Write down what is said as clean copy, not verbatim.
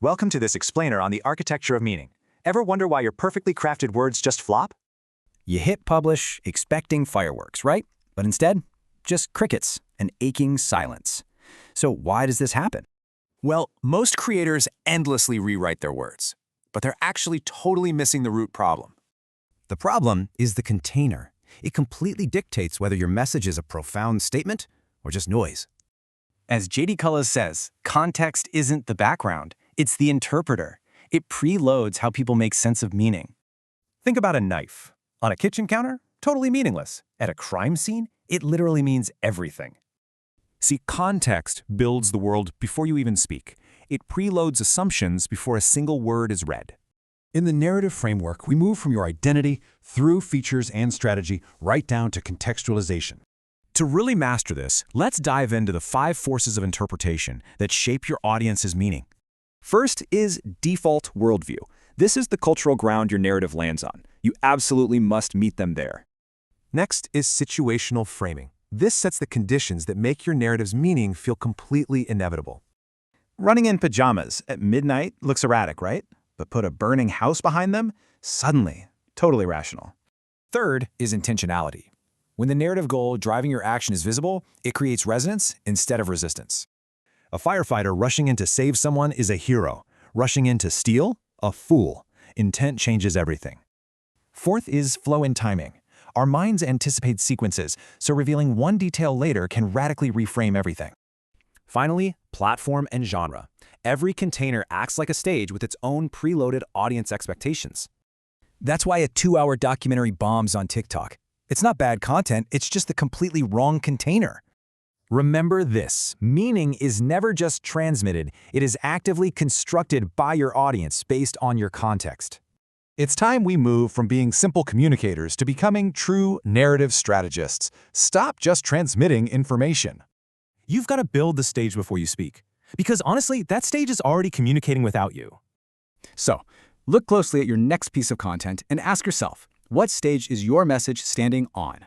Welcome to this explainer on the architecture of meaning. Ever wonder why your perfectly crafted words just flop? You hit publish expecting fireworks, right? But instead, just crickets and aching silence. So why does this happen? Well, most creators endlessly rewrite their words, but they're actually totally missing the root problem. The problem is the container. It completely dictates whether your message is a profound statement or just noise. As JDKola says, context isn't the background, it's the interpreter. It preloads how people make sense of meaning. Think about a knife. On a kitchen counter, totally meaningless. At a crime scene, it literally means everything. See, context builds the world before you even speak. It preloads assumptions before a single word is read. In the narrative framework, we move from your identity through features and strategy right down to contextualization. To really master this, let's dive into the 5 forces of interpretation that shape your audience's meaning. First is default worldview. This is the cultural ground your narrative lands on. You absolutely must meet them there. Next is situational framing. This sets the conditions that make your narrative's meaning feel completely inevitable. Running in pajamas at midnight looks erratic, right? But put a burning house behind them, suddenly, totally rational. Third is intentionality. When the narrative goal driving your action is visible, it creates resonance instead of resistance. A firefighter rushing in to save someone is a hero. Rushing in to steal? A fool. Intent changes everything. Fourth is flow and timing. Our minds anticipate sequences, so revealing one detail later can radically reframe everything. Finally, platform and genre. Every container acts like a stage with its own preloaded audience expectations. That's why a 2-hour documentary bombs on TikTok. It's not bad content, it's just the completely wrong container. Remember this, meaning is never just transmitted, it is actively constructed by your audience based on your context. It's time we move from being simple communicators to becoming true narrative strategists. Stop just transmitting information. You've got to build the stage before you speak, because honestly, that stage is already communicating without you. So, look closely at your next piece of content and ask yourself, what stage is your message standing on?